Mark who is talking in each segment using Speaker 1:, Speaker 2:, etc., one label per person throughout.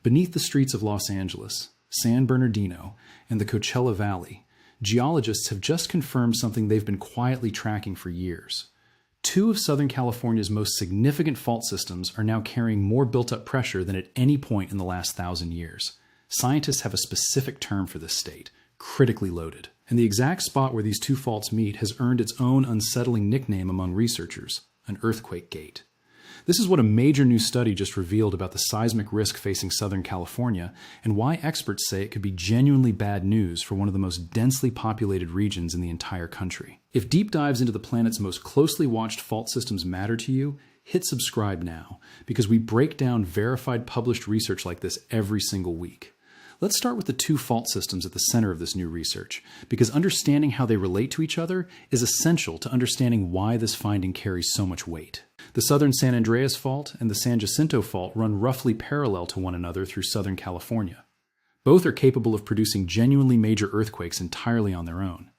Speaker 1: Beneath the streets of Los Angeles, San Bernardino, and the Coachella Valley, geologists have just confirmed something they've been quietly tracking for years. Two of Southern California's most significant fault systems are now carrying more built-up pressure than at any point in the last 1,000 years. Scientists have a specific term for this state: critically loaded. And the exact spot where these two faults meet has earned its own unsettling nickname among researchers: an earthquake gate. This is what a major new study just revealed about the seismic risk facing Southern California, and why experts say it could be genuinely bad news for one of the most densely populated regions in the entire country. If deep dives into the planet's most closely watched fault systems matter to you, hit subscribe now, because we break down verified published research like this every single week. Let's start with the two fault systems at the center of this new research, because understanding how they relate to each other is essential to understanding why this finding carries so much weight. The Southern San Andreas Fault and the San Jacinto Fault run roughly parallel to one another through Southern California. Both are capable of producing genuinely major earthquakes entirely on their own.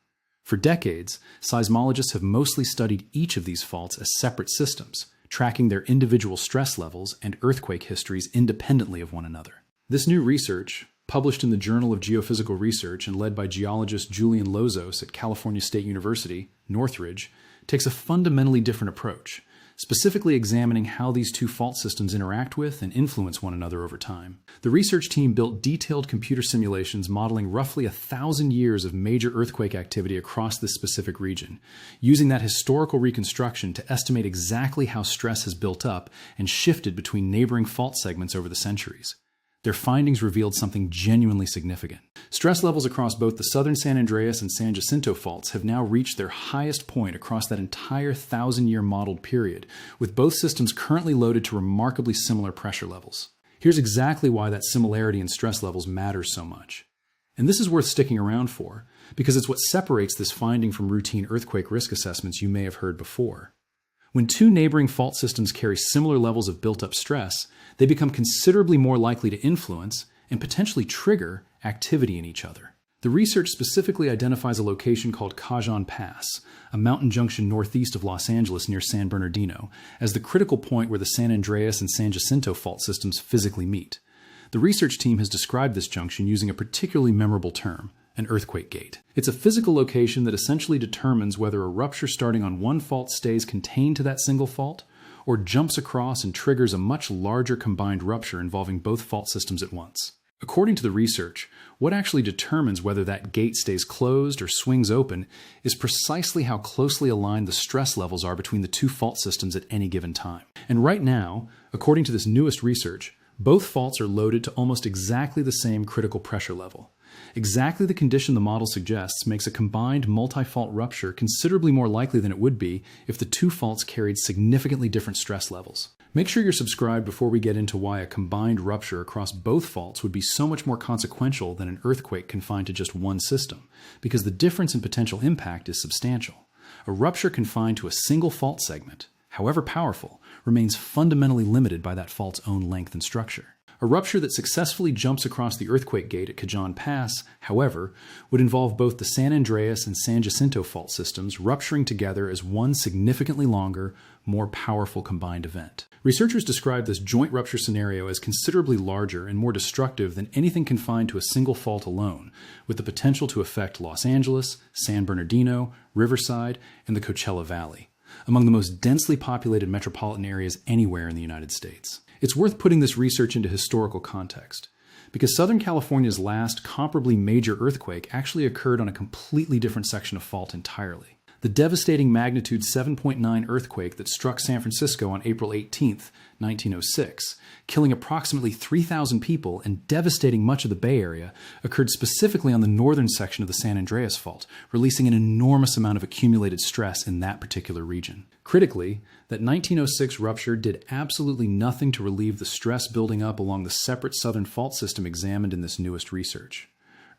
Speaker 1: For decades, seismologists have mostly studied each of these faults as separate systems, tracking their individual stress levels and earthquake histories independently of one another. This new research, published in the Journal of Geophysical Research and led by geologist Julian Lozos at California State University, Northridge, takes a fundamentally different approach, specifically examining how these two fault systems interact with and influence one another over time. The research team built detailed computer simulations modeling roughly 1,000 years of major earthquake activity across this specific region, using that historical reconstruction to estimate exactly how stress has built up and shifted between neighboring fault segments over the centuries. Their findings revealed something genuinely significant. Stress levels across both the Southern San Andreas and San Jacinto faults have now reached their highest point across that entire 1,000-year modeled period, with both systems currently loaded to remarkably similar pressure levels. Here's exactly why that similarity in stress levels matters so much. And this is worth sticking around for, because it's what separates this finding from routine earthquake risk assessments you may have heard before. When two neighboring fault systems carry similar levels of built-up stress, they become considerably more likely to influence and potentially trigger activity in each other. The research specifically identifies a location called Cajon Pass, a mountain junction northeast of Los Angeles near San Bernardino, as the critical point where the San Andreas and San Jacinto fault systems physically meet. The research team has described this junction using a particularly memorable term: an earthquake gate. It's a physical location that essentially determines whether a rupture starting on one fault stays contained to that single fault, or jumps across and triggers a much larger combined rupture involving both fault systems at once. According to the research, what actually determines whether that gate stays closed or swings open is precisely how closely aligned the stress levels are between the two fault systems at any given time. And right now, according to this newest research, both faults are loaded to almost exactly the same critical pressure level. Exactly the condition the model suggests makes a combined multi-fault rupture considerably more likely than it would be if the two faults carried significantly different stress levels. Make sure you're subscribed before we get into why a combined rupture across both faults would be so much more consequential than an earthquake confined to just one system, because the difference in potential impact is substantial. A rupture confined to a single fault segment, however powerful, remains fundamentally limited by that fault's own length and structure. A rupture that successfully jumps across the earthquake gate at Cajon Pass, however, would involve both the San Andreas and San Jacinto fault systems rupturing together as one significantly longer, more powerful combined event. Researchers describe this joint rupture scenario as considerably larger and more destructive than anything confined to a single fault alone, with the potential to affect Los Angeles, San Bernardino, Riverside, and the Coachella Valley, among the most densely populated metropolitan areas anywhere in the United States. It's worth putting this research into historical context, because Southern California's last comparably major earthquake actually occurred on a completely different section of fault entirely. The devastating magnitude 7.9 earthquake that struck San Francisco on April 18, 1906, killing approximately 3,000 people and devastating much of the Bay Area, occurred specifically on the northern section of the San Andreas Fault, releasing an enormous amount of accumulated stress in that particular region. Critically, that 1906 rupture did absolutely nothing to relieve the stress building up along the separate southern fault system examined in this newest research.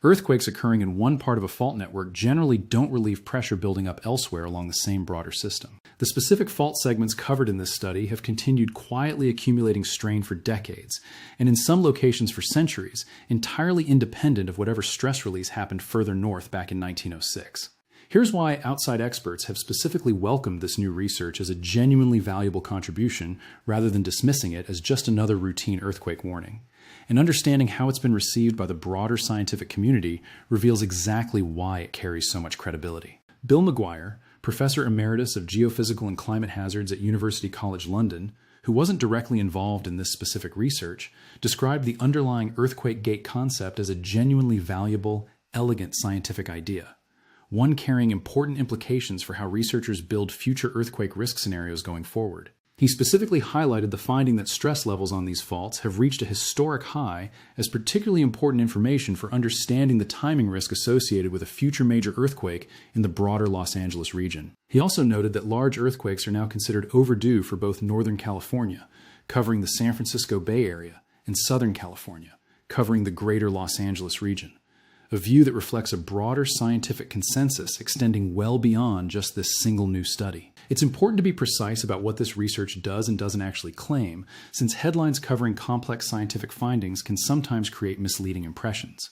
Speaker 1: Earthquakes occurring in one part of a fault network generally don't relieve pressure building up elsewhere along the same broader system. The specific fault segments covered in this study have continued quietly accumulating strain for decades, and in some locations for centuries, entirely independent of whatever stress release happened further north back in 1906. Here's why outside experts have specifically welcomed this new research as a genuinely valuable contribution rather than dismissing it as just another routine earthquake warning. and understanding how it's been received by the broader scientific community reveals exactly why it carries so much credibility. Bill McGuire, Professor Emeritus of Geophysical and Climate Hazards at University College London, who wasn't directly involved in this specific research, described the underlying earthquake gate concept as a genuinely valuable, elegant scientific idea, one carrying important implications for how researchers build future earthquake risk scenarios going forward. He specifically highlighted the finding that stress levels on these faults have reached a historic high as particularly important information for understanding the timing risk associated with a future major earthquake in the broader Los Angeles region. He also noted that large earthquakes are now considered overdue for both Northern California, covering the San Francisco Bay Area, and Southern California, covering the greater Los Angeles region, a view that reflects a broader scientific consensus extending well beyond just this single new study. It's important to be precise about what this research does and doesn't actually claim, since headlines covering complex scientific findings can sometimes create misleading impressions.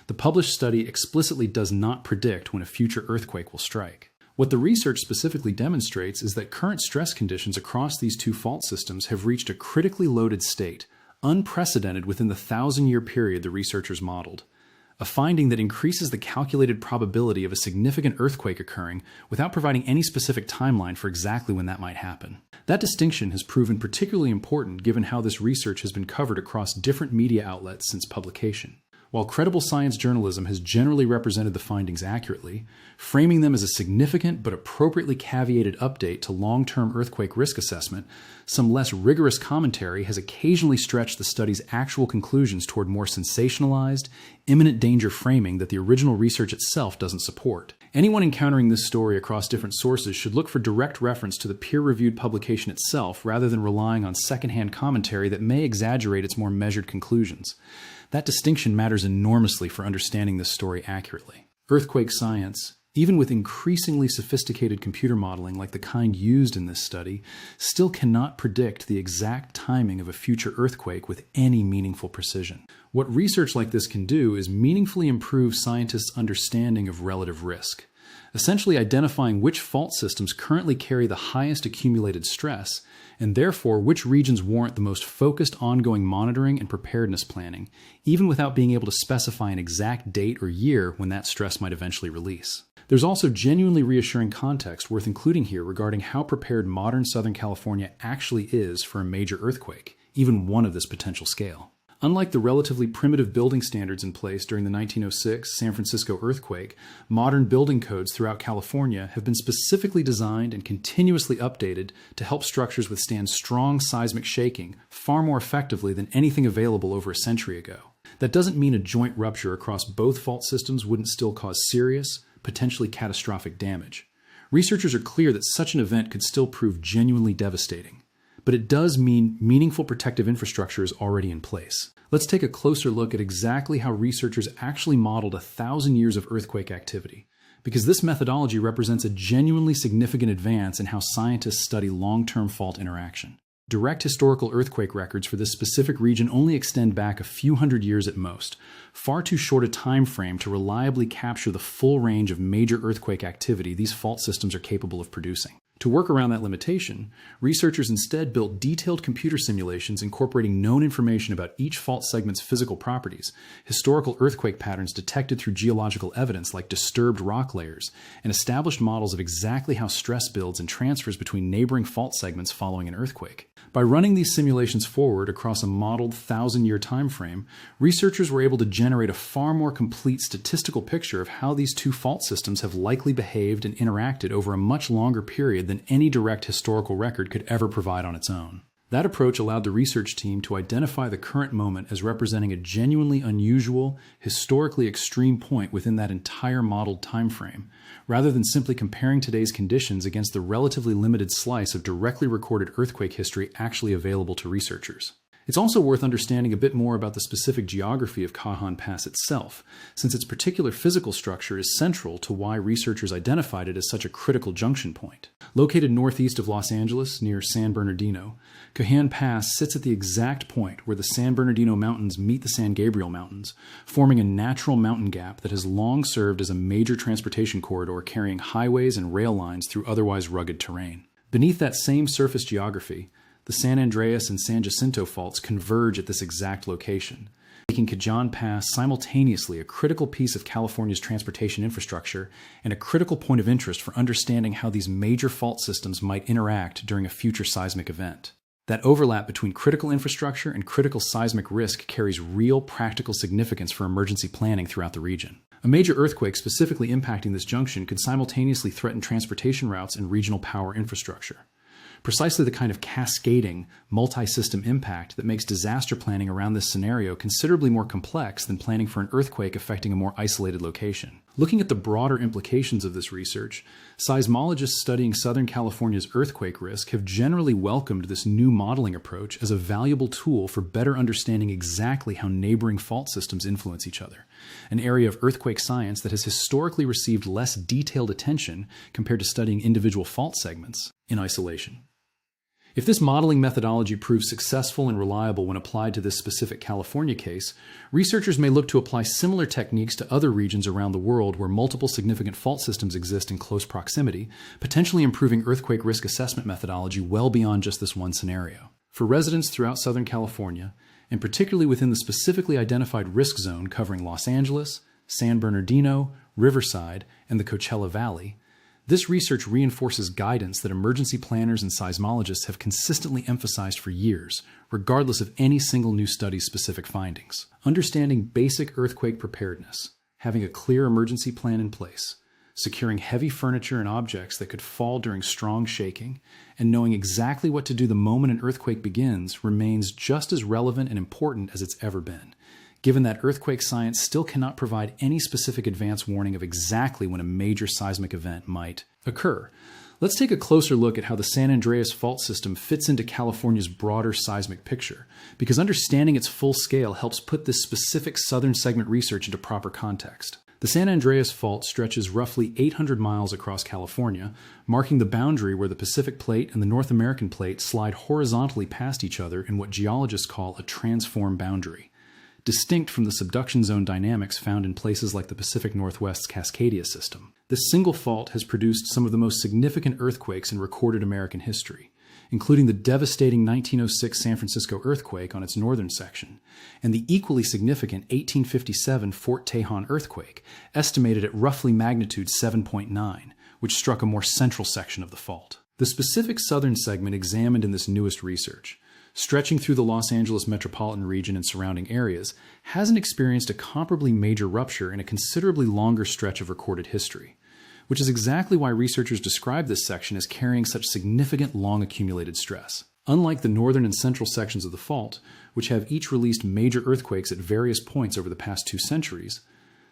Speaker 1: The published study explicitly does not predict when a future earthquake will strike. What the research specifically demonstrates is that current stress conditions across these two fault systems have reached a critically loaded state, unprecedented within the 1,000-year period the researchers modeled, a finding that increases the calculated probability of a significant earthquake occurring without providing any specific timeline for exactly when that might happen. That distinction has proven particularly important given how this research has been covered across different media outlets since publication. While credible science journalism has generally represented the findings accurately, framing them as a significant but appropriately caveated update to long-term earthquake risk assessment, some less rigorous commentary has occasionally stretched the study's actual conclusions toward more sensationalized, imminent danger framing that the original research itself doesn't support. Anyone encountering this story across different sources should look for direct reference to the peer-reviewed publication itself rather than relying on secondhand commentary that may exaggerate its more measured conclusions. That distinction matters enormously for understanding this story accurately. Earthquake science, even with increasingly sophisticated computer modeling like the kind used in this study, still cannot predict the exact timing of a future earthquake with any meaningful precision. What research like this can do is meaningfully improve scientists' understanding of relative risk, essentially identifying which fault systems currently carry the highest accumulated stress, and therefore which regions warrant the most focused ongoing monitoring and preparedness planning, even without being able to specify an exact date or year when that stress might eventually release. There's also genuinely reassuring context worth including here regarding how prepared modern Southern California actually is for a major earthquake, even one of this potential scale. Unlike the relatively primitive building standards in place during the 1906 San Francisco earthquake, modern building codes throughout California have been specifically designed and continuously updated to help structures withstand strong seismic shaking far more effectively than anything available over a century ago. That doesn't mean a joint rupture across both fault systems wouldn't still cause serious, potentially catastrophic damage. Researchers are clear that such an event could still prove genuinely devastating. But it does mean meaningful protective infrastructure is already in place. Let's take a closer look at exactly how researchers actually modeled 1,000 years of earthquake activity, because this methodology represents a genuinely significant advance in how scientists study long-term fault interaction. Direct historical earthquake records for this specific region only extend back a few hundred years at most, far too short a time frame to reliably capture the full range of major earthquake activity these fault systems are capable of producing. To work around that limitation, researchers instead built detailed computer simulations incorporating known information about each fault segment's physical properties, historical earthquake patterns detected through geological evidence like disturbed rock layers, and established models of exactly how stress builds and transfers between neighboring fault segments following an earthquake. By running these simulations forward across a modeled 1,000-year time frame, researchers were able to generate a far more complete statistical picture of how these two fault systems have likely behaved and interacted over a much longer period than any direct historical record could ever provide on its own. That approach allowed the research team to identify the current moment as representing a genuinely unusual, historically extreme point within that entire modeled time frame, rather than simply comparing today's conditions against the relatively limited slice of directly recorded earthquake history actually available to researchers. It's also worth understanding a bit more about the specific geography of Cajon Pass itself, since its particular physical structure is central to why researchers identified it as such a critical junction point. Located northeast of Los Angeles, near San Bernardino, Cajon Pass sits at the exact point where the San Bernardino Mountains meet the San Gabriel Mountains, forming a natural mountain gap that has long served as a major transportation corridor carrying highways and rail lines through otherwise rugged terrain. Beneath that same surface geography, the San Andreas and San Jacinto faults converge at this exact location, making Kajan Pass simultaneously a critical piece of California's transportation infrastructure and a critical point of interest for understanding how these major fault systems might interact during a future seismic event. That overlap between critical infrastructure and critical seismic risk carries real practical significance for emergency planning throughout the region. A major earthquake specifically impacting this junction could simultaneously threaten transportation routes and regional power infrastructure. Precisely the kind of cascading, multi-system impact that makes disaster planning around this scenario considerably more complex than planning for an earthquake affecting a more isolated location. Looking at the broader implications of this research, seismologists studying Southern California's earthquake risk have generally welcomed this new modeling approach as a valuable tool for better understanding exactly how neighboring fault systems influence each other, an area of earthquake science that has historically received less detailed attention compared to studying individual fault segments in isolation. If this modeling methodology proves successful and reliable when applied to this specific California case, researchers may look to apply similar techniques to other regions around the world where multiple significant fault systems exist in close proximity, potentially improving earthquake risk assessment methodology well beyond just this one scenario. For residents throughout Southern California, and particularly within the specifically identified risk zone covering Los Angeles, San Bernardino, Riverside, and the Coachella Valley, this research reinforces guidance that emergency planners and seismologists have consistently emphasized for years, regardless of any single new study's specific findings. Understanding basic earthquake preparedness, having a clear emergency plan in place, securing heavy furniture and objects that could fall during strong shaking, and knowing exactly what to do the moment an earthquake begins remains just as relevant and important as it's ever been, given that earthquake science still cannot provide any specific advance warning of exactly when a major seismic event might occur. Let's take a closer look at how the San Andreas fault system fits into California's broader seismic picture, because understanding its full scale helps put this specific southern segment research into proper context. The San Andreas Fault stretches roughly 800 miles across California, marking the boundary where the Pacific Plate and the North American Plate slide horizontally past each other in what geologists call a transform boundary, distinct from the subduction zone dynamics found in places like the Pacific Northwest's Cascadia system. This single fault has produced some of the most significant earthquakes in recorded American history, including the devastating 1906 San Francisco earthquake on its northern section, and the equally significant 1857 Fort Tejon earthquake, estimated at roughly magnitude 7.9, which struck a more central section of the fault. The specific southern segment examined in this newest research, stretching through the Los Angeles metropolitan region and surrounding areas, hasn't experienced a comparably major rupture in a considerably longer stretch of recorded history, which is exactly why researchers describe this section as carrying such significant long-accumulated stress. Unlike the northern and central sections of the fault, which have each released major earthquakes at various points over the past 2 centuries,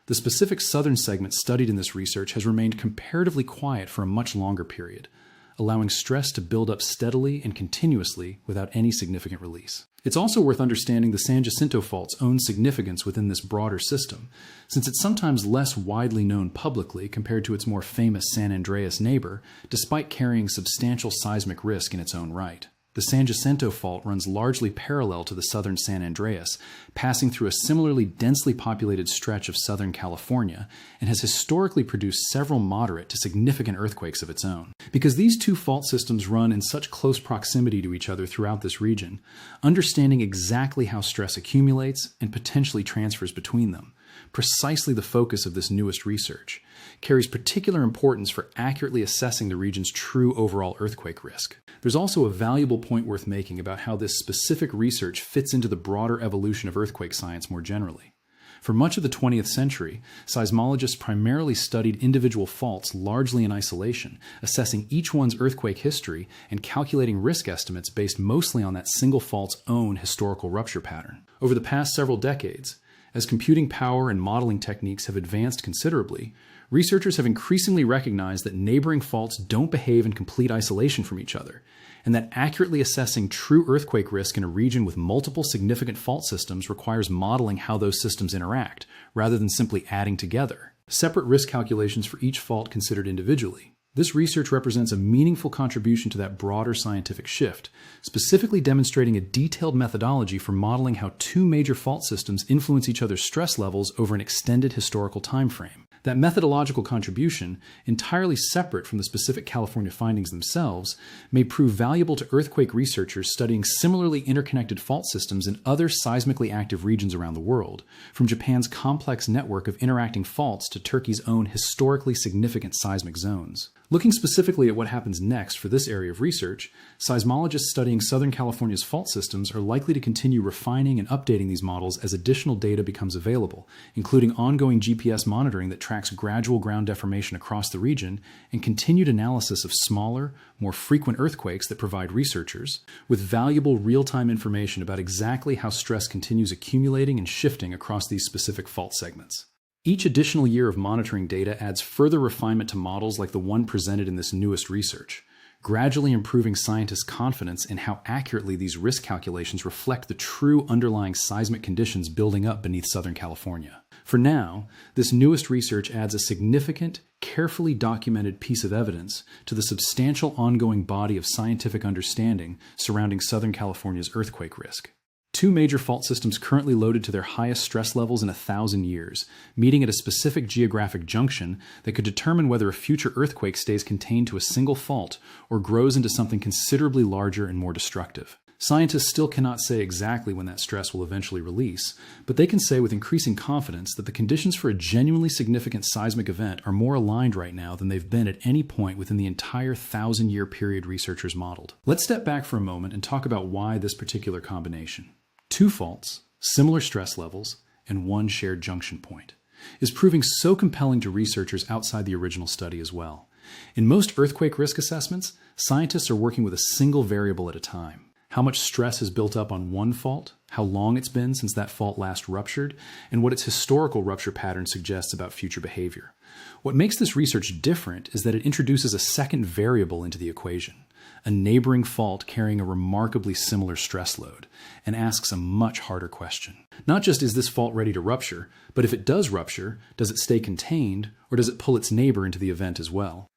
Speaker 1: the specific southern segment studied in this research has remained comparatively quiet for a much longer period, allowing stress to build up steadily and continuously without any significant release. It's also worth understanding the San Jacinto Fault's own significance within this broader system, since it's sometimes less widely known publicly compared to its more famous San Andreas neighbor, despite carrying substantial seismic risk in its own right. The San Jacinto Fault runs largely parallel to the southern San Andreas, passing through a similarly densely populated stretch of Southern California, and has historically produced several moderate to significant earthquakes of its own. Because these two fault systems run in such close proximity to each other throughout this region, understanding exactly how stress accumulates and potentially transfers between them, precisely the focus of this newest research, carries particular importance for accurately assessing the region's true overall earthquake risk. There's also a valuable point worth making about how this specific research fits into the broader evolution of earthquake science more generally. For much of the 20th century, seismologists primarily studied individual faults largely in isolation, assessing each one's earthquake history and calculating risk estimates based mostly on that single fault's own historical rupture pattern. Over the past several decades, as computing power and modeling techniques have advanced considerably, researchers have increasingly recognized that neighboring faults don't behave in complete isolation from each other, and that accurately assessing true earthquake risk in a region with multiple significant fault systems requires modeling how those systems interact, rather than simply adding together separate risk calculations for each fault considered individually. This research represents a meaningful contribution to that broader scientific shift, specifically demonstrating a detailed methodology for modeling how two major fault systems influence each other's stress levels over an extended historical time frame. That methodological contribution, entirely separate from the specific California findings themselves, may prove valuable to earthquake researchers studying similarly interconnected fault systems in other seismically active regions around the world, from Japan's complex network of interacting faults to Turkey's own historically significant seismic zones. Looking specifically at what happens next for this area of research, seismologists studying Southern California's fault systems are likely to continue refining and updating these models as additional data becomes available, including ongoing GPS monitoring that tracks gradual ground deformation across the region and continued analysis of smaller, more frequent earthquakes that provide researchers with valuable real-time information about exactly how stress continues accumulating and shifting across these specific fault segments. Each additional year of monitoring data adds further refinement to models like the one presented in this newest research, gradually improving scientists' confidence in how accurately these risk calculations reflect the true underlying seismic conditions building up beneath Southern California. For now, this newest research adds a significant, carefully documented piece of evidence to the substantial ongoing body of scientific understanding surrounding Southern California's earthquake risk. Two major fault systems currently loaded to their highest stress levels in 1,000 years, meeting at a specific geographic junction that could determine whether a future earthquake stays contained to a single fault or grows into something considerably larger and more destructive. Scientists still cannot say exactly when that stress will eventually release, but they can say with increasing confidence that the conditions for a genuinely significant seismic event are more aligned right now than they've been at any point within the entire 1,000-year period researchers modeled. Let's step back for a moment and talk about why this particular combination. Two faults, similar stress levels, and one shared junction point is proving so compelling to researchers outside the original study as well. In most earthquake risk assessments, scientists are working with a single variable at a time. How much stress has built up on one fault, how long it's been since that fault last ruptured, and what its historical rupture pattern suggests about future behavior. What makes this research different is that it introduces a second variable into the equation, a neighboring fault carrying a remarkably similar stress load, and asks a much harder question. Not just is this fault ready to rupture, but if it does rupture, does it stay contained, or does it pull its neighbor into the event as well?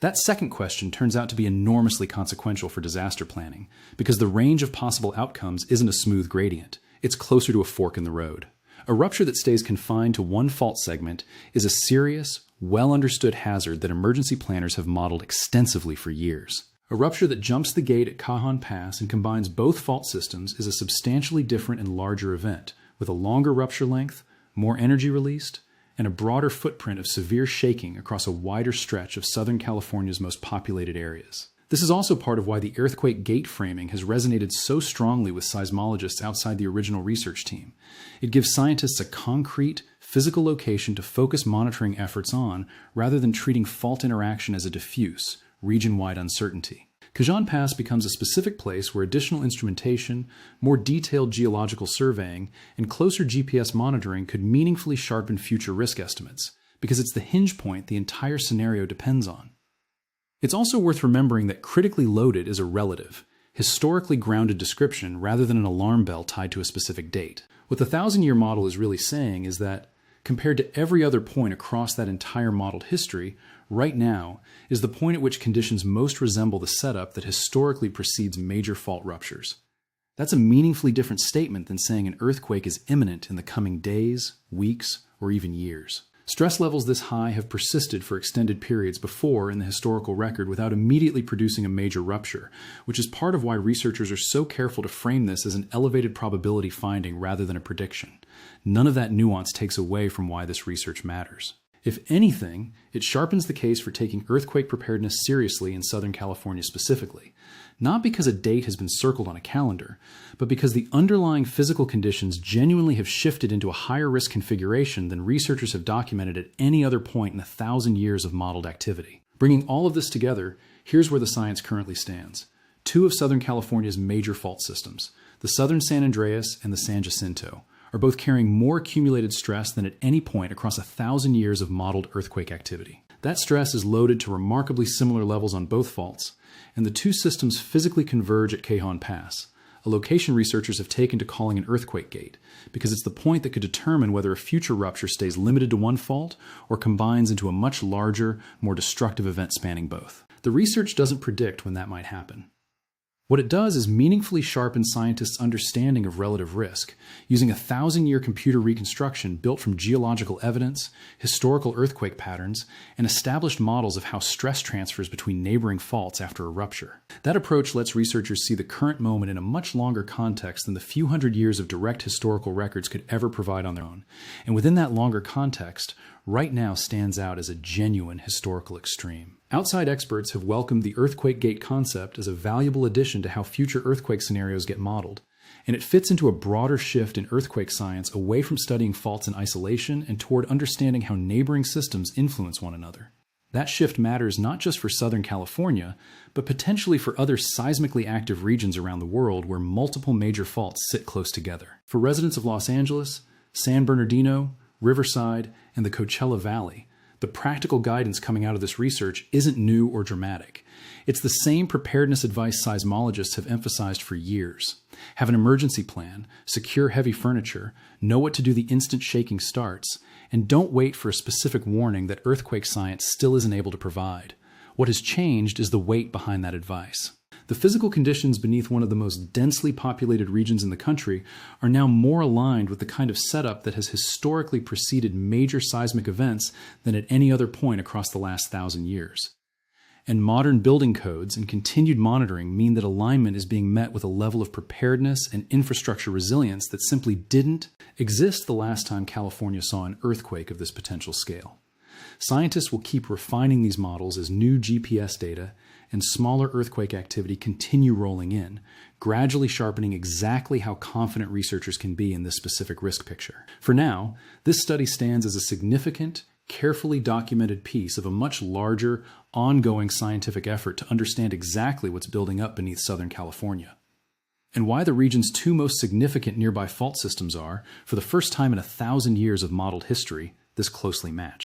Speaker 1: That second question turns out to be enormously consequential for disaster planning, because the range of possible outcomes isn't a smooth gradient. It's closer to a fork in the road. A rupture that stays confined to one fault segment is a serious, well-understood hazard that emergency planners have modeled extensively for years. A rupture that jumps the gate at Cajon Pass and combines both fault systems is a substantially different and larger event, with a longer rupture length, more energy released, and a broader footprint of severe shaking across a wider stretch of Southern California's most populated areas. This is also part of why the earthquake gate framing has resonated so strongly with seismologists outside the original research team. It gives scientists a concrete, physical location to focus monitoring efforts on, rather than treating fault interaction as a diffuse, region-wide uncertainty. Cajon Pass becomes a specific place where additional instrumentation, more detailed geological surveying, and closer GPS monitoring could meaningfully sharpen future risk estimates, because it's the hinge point the entire scenario depends on. It's also worth remembering that critically loaded is a relative, historically grounded description rather than an alarm bell tied to a specific date. What the 1,000-year model is really saying is that, compared to every other point across that entire modeled history, right now is the point at which conditions most resemble the setup that historically precedes major fault ruptures. That's a meaningfully different statement than saying an earthquake is imminent in the coming days, weeks, or even years. Stress levels this high have persisted for extended periods before in the historical record without immediately producing a major rupture, which is part of why researchers are so careful to frame this as an elevated probability finding rather than a prediction. None of that nuance takes away from why this research matters. If anything, it sharpens the case for taking earthquake preparedness seriously in Southern California specifically, not because a date has been circled on a calendar, but because the underlying physical conditions genuinely have shifted into a higher risk configuration than researchers have documented at any other point in 1,000 years of modeled activity. Bringing all of this together, here's where the science currently stands. Two of Southern California's major fault systems, the Southern San Andreas and the San Jacinto, are both carrying more accumulated stress than at any point across 1,000 years of modeled earthquake activity. That stress is loaded to remarkably similar levels on both faults, and the two systems physically converge at Cajon Pass, a location researchers have taken to calling an earthquake gate, because it's the point that could determine whether a future rupture stays limited to one fault or combines into a much larger, more destructive event spanning both. The research doesn't predict when that might happen. What it does is meaningfully sharpen scientists' understanding of relative risk, using a 1,000-year computer reconstruction built from geological evidence, historical earthquake patterns, and established models of how stress transfers between neighboring faults after a rupture. That approach lets researchers see the current moment in a much longer context than the few hundred years of direct historical records could ever provide on their own. And within that longer context, right now stands out as a genuine historical extreme. Outside experts have welcomed the earthquake gate concept as a valuable addition to how future earthquake scenarios get modeled, and it fits into a broader shift in earthquake science away from studying faults in isolation and toward understanding how neighboring systems influence one another. That shift matters not just for Southern California, but potentially for other seismically active regions around the world where multiple major faults sit close together. For residents of Los Angeles, San Bernardino, Riverside, and the Coachella Valley, the practical guidance coming out of this research isn't new or dramatic. It's the same preparedness advice seismologists have emphasized for years. Have an emergency plan, secure heavy furniture, know what to do the instant shaking starts, and don't wait for a specific warning that earthquake science still isn't able to provide. What has changed is the weight behind that advice. The physical conditions beneath one of the most densely populated regions in the country are now more aligned with the kind of setup that has historically preceded major seismic events than at any other point across the last 1,000 years. And modern building codes and continued monitoring mean that alignment is being met with a level of preparedness and infrastructure resilience that simply didn't exist the last time California saw an earthquake of this potential scale. Scientists will keep refining these models as new GPS data and smaller earthquake activity continue rolling in, gradually sharpening exactly how confident researchers can be in this specific risk picture. For now, this study stands as a significant, carefully documented piece of a much larger, ongoing scientific effort to understand exactly what's building up beneath Southern California, and why the region's two most significant nearby fault systems are, for the first time in 1,000 years of modeled history, this closely matched.